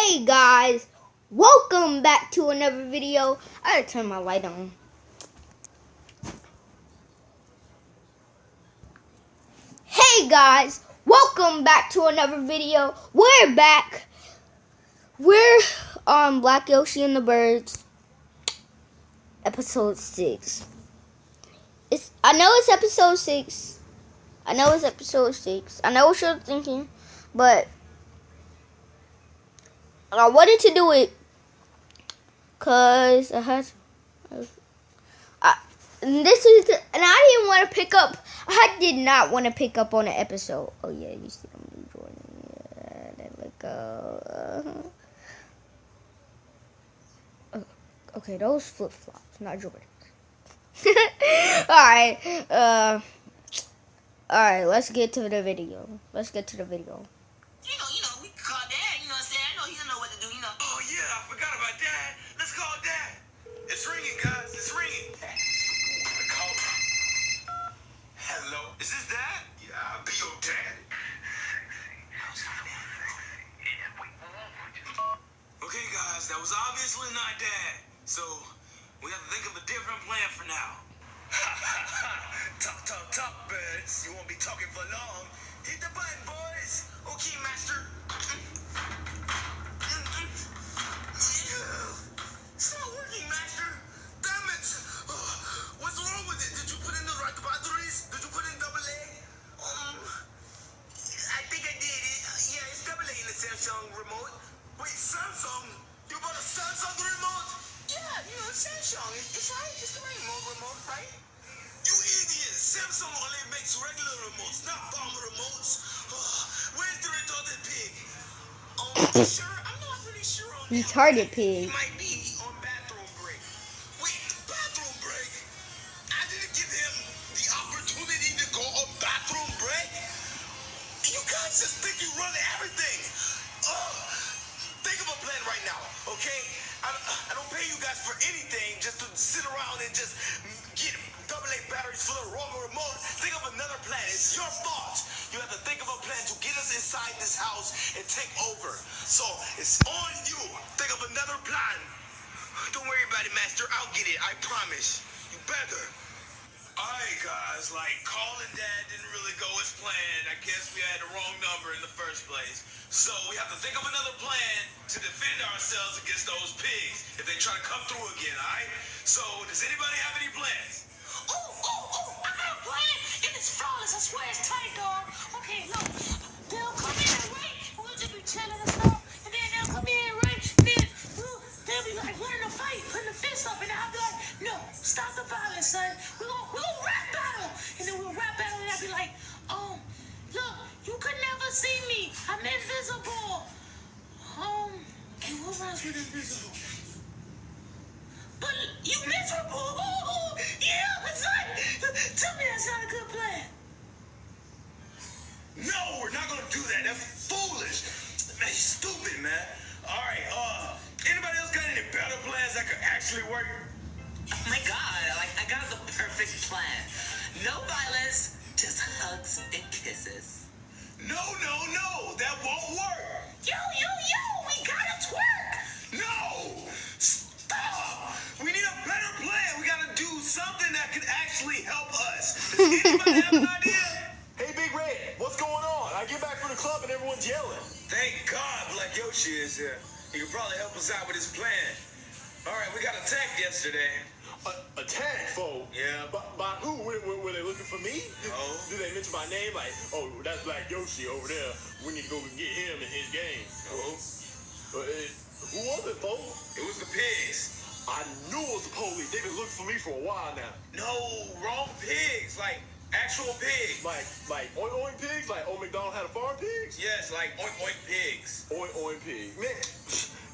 Hey guys, welcome back to another video. I gotta turn my light on. Hey guys, welcome back to another video. We're back. We're on Black Yoshi and the Birds, episode 6. I know it's episode 6. I know what you're thinking, but I wanted to do it because I didn't want to pick up. I did not want to pick up on an episode. Oh yeah, you see I'm joining. Yeah, there we go. Okay, those flip flops, not Jordan. All right. Let's get to the video. You know, we can call Dad, you know what I'm saying? I know he don't know what to do, you know. Oh, yeah, I forgot about Dad. Let's call Dad. It's ringing, guys. It's ringing. Call him. Hello. Is this Dad? Yeah, I'll be your dad. Okay, guys, that was obviously not Dad. So, we have to think of a different plan for now. Talk, birds. You won't be talking for long. Hit the button, boys. Okay, master. It's not working, master. Damn it. What's wrong with it? Did you put in the right batteries? Did you put in AA? I think I did. Yeah, it's AA in the Samsung remote. Wait, Samsung? You bought a Samsung remote? Yeah, you know, Samsung. It's right. It's the remote, right? You idiot! Samsung only makes regular remotes, not bomb remotes. Where's the retarded pig? Sure? I'm not really sure on that. Retarded pig. He might be on bathroom break. Wait, bathroom break? I didn't give him the opportunity to go on bathroom break? You guys just think you run everything. Think of a plan right now, okay? I don't pay you guys for anything just to sit around and just get AA batteries for the wrong remote. Think of another plan. It's your fault. You have to think of a plan to get us inside this house and take over. So it's on you. Think of another plan. Don't worry about it, Master. I'll get it. I promise. You better. Alright, guys. Calling Dad didn't really go as planned. I guess we had the wrong number in the first place. So we have to think of another plan to defend ourselves against those pigs if they try to come through again, alright? So, does anybody have any plans? Oh, I got a plan, and it's flawless, I swear, it's tight, dog. Okay, look, they'll come in, right? We'll just be chilling and stuff, and then they'll come in, right? Then they'll be like, wanting to fight, putting the fist up, and I'll be like, no, stop the violence, son. We're gonna rap battle, and then we'll rap battle, and I'll be like, look, you could never see me. I'm invisible. And what rhymes with invisible? But you miserable. Yeah, that's right. Tell me that's not a good plan. No, we're not gonna do that. That's foolish. Man, you're stupid, man. All right, anybody else got any better plans that could actually work? Oh my God, I got the perfect plan. No violence, just hugs and kisses. No, that won't work. Yo, we gotta twerk. No, stop. We need a better plan. We gotta do something that could actually help us. Does anybody have an idea? Hey, Big Red, what's going on? I get back from the club and everyone's yelling. Thank God Black Yoshi is here. He could probably help us out with his plan. All right, we got attacked yesterday. Attack, foe? Yeah. By who? Were they looking for me? No. Did they mention my name? Like, oh, that's Black Yoshi over there. We need to go get him in his game. No. Who was it, foe? It was the pigs. I knew it was the police. They've been looking for me for a while now. No, wrong pigs. Like actual pigs. Like oink oink pigs? Like old McDonald had a farm pigs? Yes, like oink oink pigs. Oink oink pig. Man,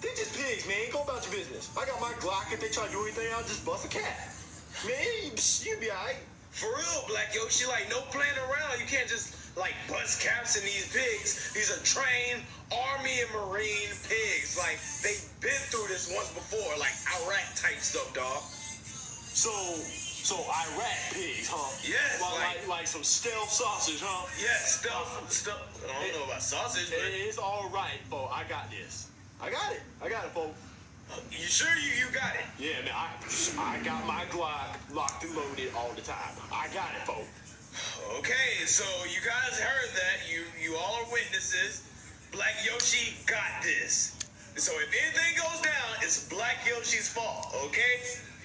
they just pigs, man. Go about your business. I got my Glock. If they try to do anything, I'll just bust a cat. Man, you be alright. For real, Black Yoshi, no playing around. You can't just, bust caps in these pigs. These are trained Army and Marine pigs. They've been through this once before, Iraq type stuff, dog. So Iraq pigs, huh? Yes. Like some stealth sausage, huh? Yes, stealth. I don't know about sausage, but it's all right, foe. I got this. I got it, folks. You sure you got it? Yeah, man, I got my Glock locked and loaded all the time. I got it, folks. Okay, so you guys heard that. You all are witnesses. Black Yoshi got this. So if anything goes down, it's Black Yoshi's fault, okay?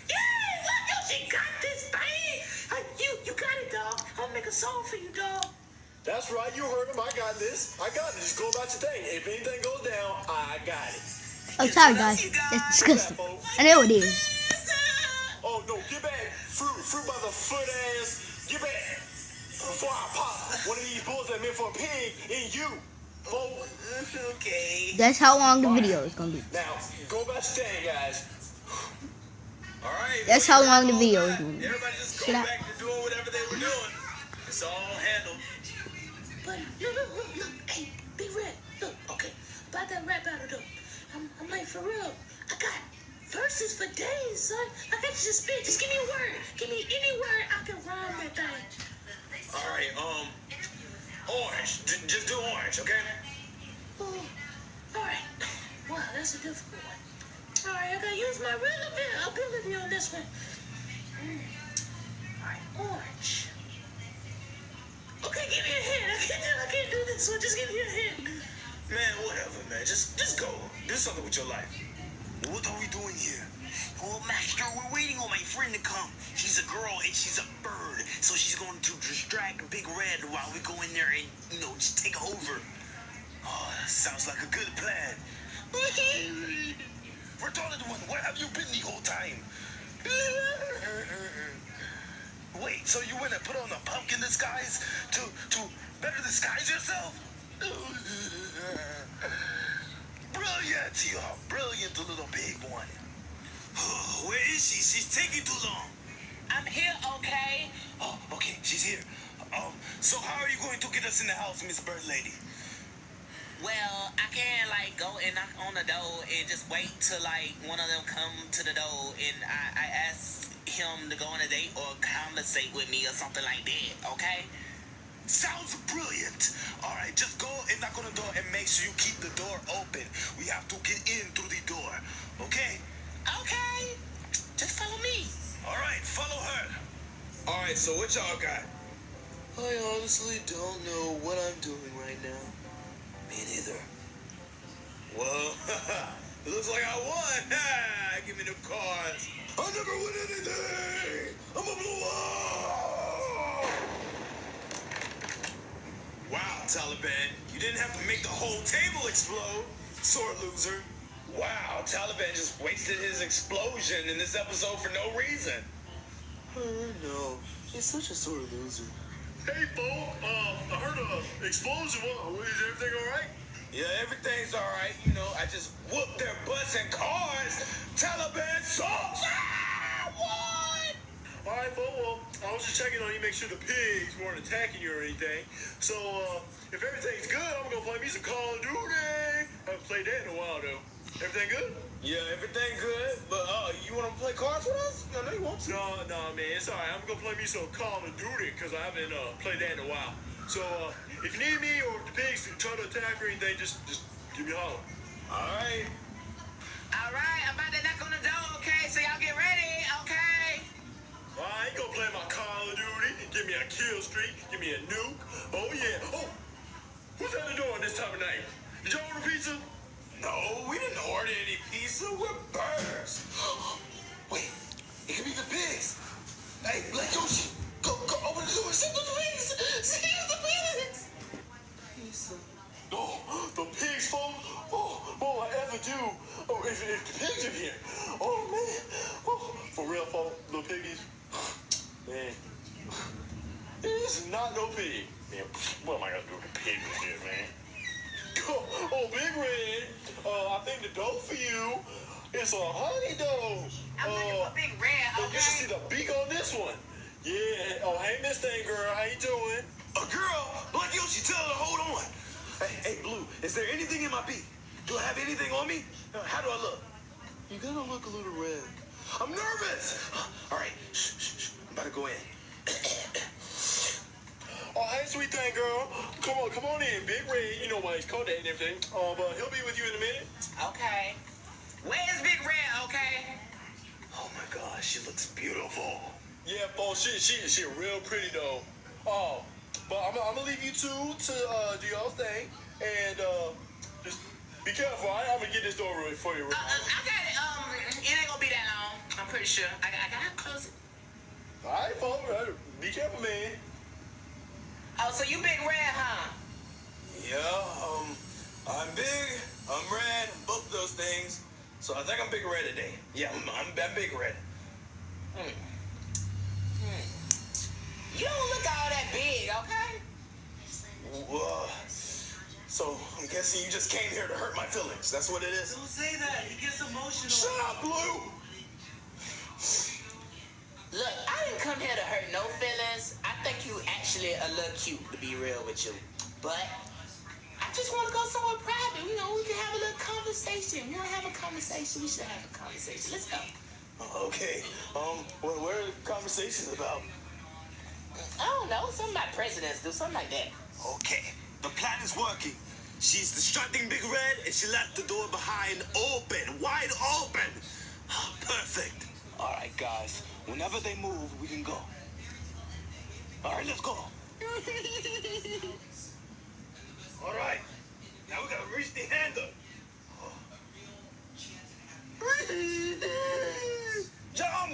Yeah, Black Yoshi got this thing. You got it, dog. I'll make a song for you, dog. That's right, you heard him. I got this. I got it. Just go about your thing. If anything goes down, I got it. Oh, sorry, guys. That's disgusting. I know it is. Oh, no, get back. Fruit by the foot ass. Get back. Before I pop one of these bullets that meant for a pig in you. Folks. Okay. That's how long the video is gonna be. Now, go about your thing, guys. All right. That's how long the video is gonna be. Everybody just go Should I- back to doing whatever they were doing. It's all handled. But look. Hey, Big Red. Look, okay. About that rap battle, though. I'm like, for real. I got verses for days, son. Like, I can just spit. Just give me a word. Give me any word I can rhyme that thing. All right, orange. Just do orange, okay? Oh, all right. Wow, that's a difficult one. All right, I gotta use my real ability on this one. All right, orange. Okay, give me a hint. I can't do this one. Just give me a hint. Man, whatever, man. Just go. Do something with your life. What are we doing here? Well, Master, we're waiting on my friend to come. She's a girl and she's a bird. So she's going to distract Big Red while we go in there and, just take over. Oh, sounds like a good plan. Retarded one, where have you been the whole time? Wait, so you went and put on a pumpkin disguise to better disguise yourself? Brilliant, you are brilliant, little big one. Where is she? She's taking too long. I'm here, okay? Oh, okay, she's here. So how are you going to get us in the house, Miss Bird Lady? Well, I can't, go and knock on the door and just wait till, one of them come to the door and I ask him to go on a date or conversate with me or something like that, okay? Sounds brilliant. All right, just go and knock on the door and make sure you keep the door open. We have to get in through the door, okay? Okay. Just follow me. All right, follow her. All right, so what y'all got? I honestly don't know what I'm doing right now. Me neither. Well, it looks like I won. Give me the cards. I never win anything. I'm a blow up. Wow, Taliban. You didn't have to make the whole table explode. Sore loser. Wow, Taliban just wasted his explosion in this episode for no reason. No, he's such a sore loser. Hey, folk. I heard an explosion. Is everything all right? Yeah, everything's all right. I just whooped their butts and cars. Taliban sucks. What? All right, folk. Well, I was just checking on you, make sure the pigs weren't attacking you or anything. So, if everything's good, I'm gonna play me some Call of Duty. I haven't played that in a while, though. Everything good? Yeah, everything good. But you want to play cards with us? I know you want to. No, man, it's all right. I'm gonna play me some Call of Duty because I haven't played that in a while. So, if you need me or if the pigs try to attack or anything, just give me a holler. All right. All right, I'm about to knock on the door, okay? So y'all get ready, okay? I ain't gonna play my Call of Duty. Give me a kill streak. Give me a nuke. Oh, yeah. Oh, who's at the door this time of night? Did y'all order pizza? No, we didn't order any pizza. We're birds. Wait, it could be the pigs. Hey, Black Yoshi, go open the door. See the pigs. See the pigs. Oh, the pigs, folks. Oh, all I ever do. Oh, if the pigs are here. Oh, man. Oh, for real, folks, little piggies. Man, this is not no pig. Man, what am I gonna do with the pigs and shit, man? Oh, Big Red, I think the dough for you is a honey dough. I'm looking for Big Red, You should see the beak on this one. Yeah. Oh, hey, Miss Thing Girl, how you doing? A girl, Black Yoshi, tell her to hold on. Hey, Blue, is there anything in my beak? Do I have anything on me? How do I look? You gotta look a little red. I'm nervous. All right, shh. I'm about to go in. Oh, hey, sweet thing, girl. Come on in. Big Red, you know why he's called that and everything. But he'll be with you in a minute. Okay. she looks beautiful. Yeah, folks, she real pretty though. Oh, but I'm gonna leave you two to do y'all's thing, and just be careful. I'm gonna get this door for you. I got it. It ain't gonna be that long. I'm pretty sure. I gotta close it. All right, folks, be careful, man. Oh, so you big red, huh? Yeah, I'm big, I'm red, both of those things. So I think I'm big red today. Yeah, I'm big red. You don't look all that big, okay? So I'm guessing you just came here to hurt my feelings. That's what it is. Don't say that. He gets emotional. Shut up, Blue. Look, I didn't come here to hurt no feelings. I think you actually a little cute, to be real with you. But I just want to go somewhere private. You know, we can have a little conversation. You want to have a conversation? We should have a conversation. Let's go. Okay. What are the conversations about? I don't know. Something about presidents do something like that. Okay, the plan is working. She's distracting Big Red, and she left the door behind open, wide open. Perfect. All right, guys. Whenever they move, we can go. All right, let's go. All right. Now we gotta reach the handle.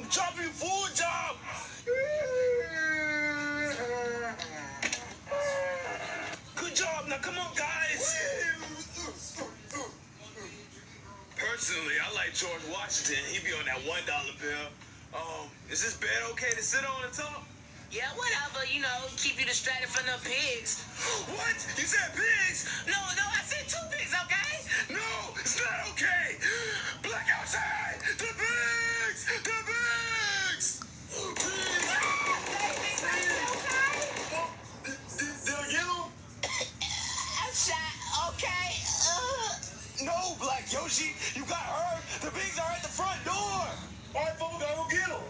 Jump, you fool, jump! Good job. Now, come on, guys. Personally, I like George Washington. He be on that $1 bill. Is this bed okay to sit on and talk? Yeah, whatever. You know, keep you distracted from the pigs. What? You said pigs? No, I said 2 pigs, okay? No, it's not okay. Black outside. The pigs. The pigs. Did I get him? I'm shot, okay? No, Black Yoshi, you got hurt. The pigs are at the front door. All right, folks, we gotta go get him.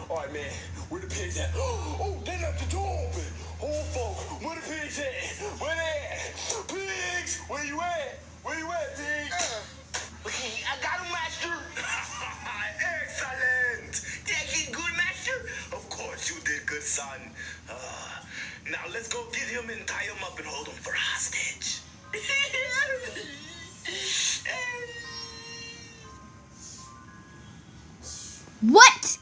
All right, man, where the pigs at? Oh, they left the door open. Oh, folks, where the pigs at? Where they at? Pigs, where you at? Where you at, pigs? Okay, I got him, master. Excellent. Did I get good, master? Of course you did good, son. Now let's go get him and tie him up and hold him for hostage. What?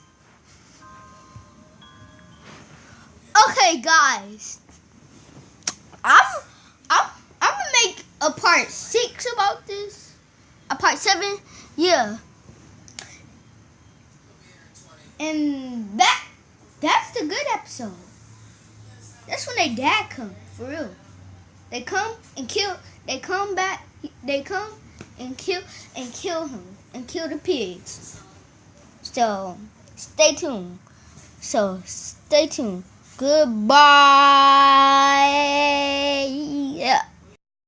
Okay, guys. I'm gonna make a part 6 about this. A part 7, yeah. And that's the good episode. That's when their dad come, for real. They come and kill. They come back. They come and kill him and kill the pigs. So stay tuned. Goodbye.